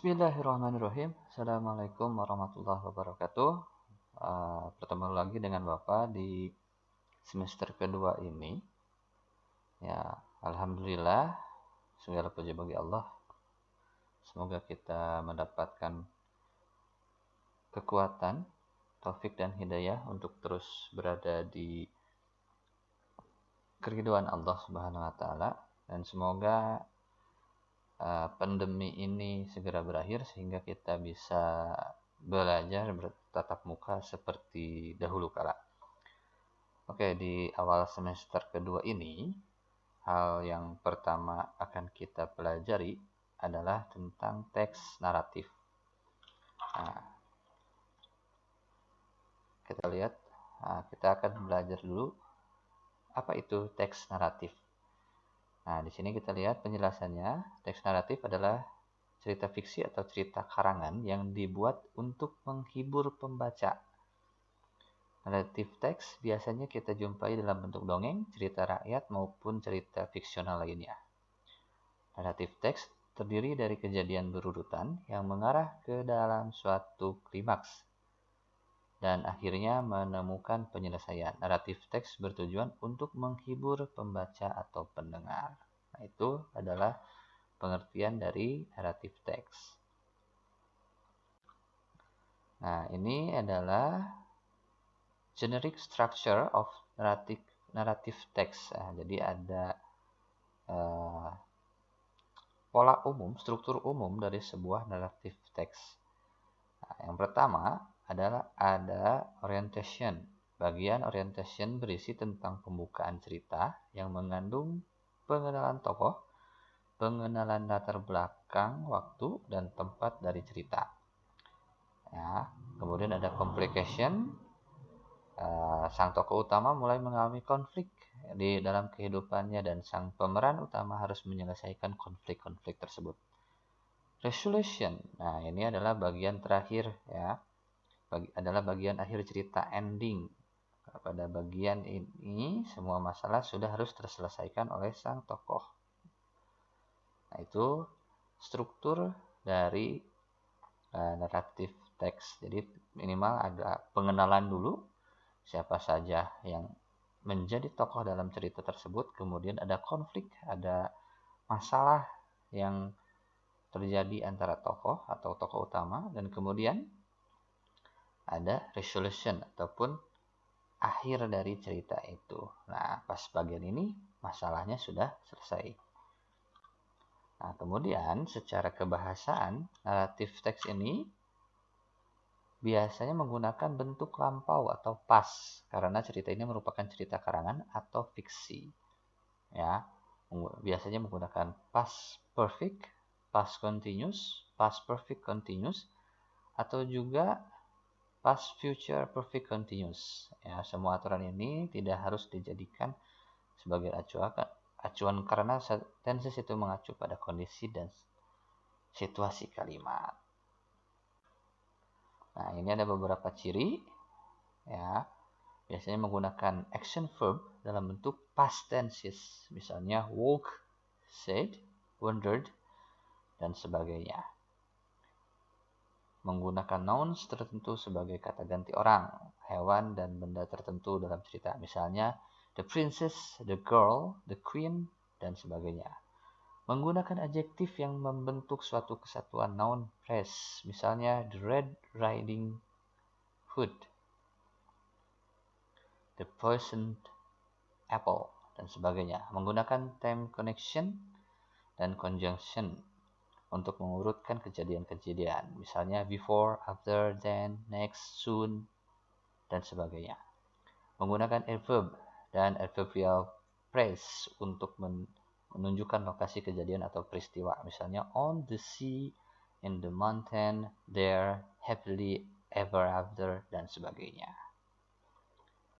Bismillahirrahmanirrahim. Assalamualaikum warahmatullahi wabarakatuh. Bertemu lagi dengan Bapak di semester kedua ini. Ya, alhamdulillah, segala puji bagi Allah. Semoga kita mendapatkan kekuatan, taufik dan hidayah untuk terus berada di keridhaan Allah Subhanahu wa taala, dan semoga pandemi ini segera berakhir sehingga kita bisa belajar bertatap muka seperti dahulu kala. Oke, di awal semester kedua ini, hal yang pertama akan kita pelajari adalah tentang teks naratif. Nah, kita lihat, kita akan belajar dulu apa itu teks naratif. Nah, di sini kita lihat penjelasannya. Teks naratif adalah cerita fiksi atau cerita karangan yang dibuat untuk menghibur pembaca. Naratif teks biasanya kita jumpai dalam bentuk dongeng, cerita rakyat, maupun cerita fiksional lainnya. Naratif teks terdiri dari kejadian berurutan yang mengarah ke dalam suatu klimaks dan akhirnya menemukan penyelesaian. Naratif teks bertujuan untuk menghibur pembaca atau pendengar. Nah, itu adalah pengertian dari naratif teks. Nah, ini adalah generic structure of narrative text. Jadi ada pola umum, struktur umum dari sebuah narrative text. Nah, yang pertama adalah ada orientation. Bagian orientation berisi tentang pembukaan cerita yang mengandung pengenalan tokoh, pengenalan latar belakang, waktu, dan tempat dari cerita. Ya, kemudian ada complication. Sang tokoh utama mulai mengalami konflik di dalam kehidupannya dan sang pemeran utama harus menyelesaikan konflik-konflik tersebut. Resolution. Nah, ini adalah bagian terakhir ya. Adalah bagian akhir cerita, ending. Pada bagian ini semua masalah sudah harus terselesaikan oleh sang tokoh. Nah, itu struktur dari naratif teks. Jadi minimal ada pengenalan dulu, siapa saja yang menjadi tokoh dalam cerita tersebut, kemudian ada konflik, ada masalah yang terjadi antara tokoh atau tokoh utama, dan kemudian ada resolution ataupun akhir dari cerita itu. Nah, pas bagian ini masalahnya sudah selesai. Nah, kemudian secara kebahasaan, naratif teks ini biasanya menggunakan bentuk lampau atau past karena cerita ini merupakan cerita karangan atau fiksi. Ya, biasanya menggunakan past perfect, past continuous, past perfect continuous, atau juga past future perfect continuous. Ya, semua aturan ini tidak harus dijadikan sebagai acuan karena tenses itu mengacu pada kondisi dan situasi kalimat. Nah, ini ada beberapa ciri ya. Biasanya menggunakan action verb dalam bentuk past tenses. Misalnya walk, said, wondered, dan sebagainya. Menggunakan nouns tertentu sebagai kata ganti orang, hewan, dan benda tertentu dalam cerita. Misalnya the princess, the girl, the queen, dan sebagainya. Menggunakan adjektif yang membentuk suatu kesatuan noun phrase. Misalnya the Red Riding Hood, the poisoned apple, dan sebagainya. Menggunakan time connection dan conjunction untuk mengurutkan kejadian-kejadian. Misalnya before, after, then, next, soon, dan sebagainya. Menggunakan adverb dan adverbial phrase untuk menunjukkan lokasi kejadian atau peristiwa. Misalnya on the sea, in the mountain, there, happily ever after, dan sebagainya.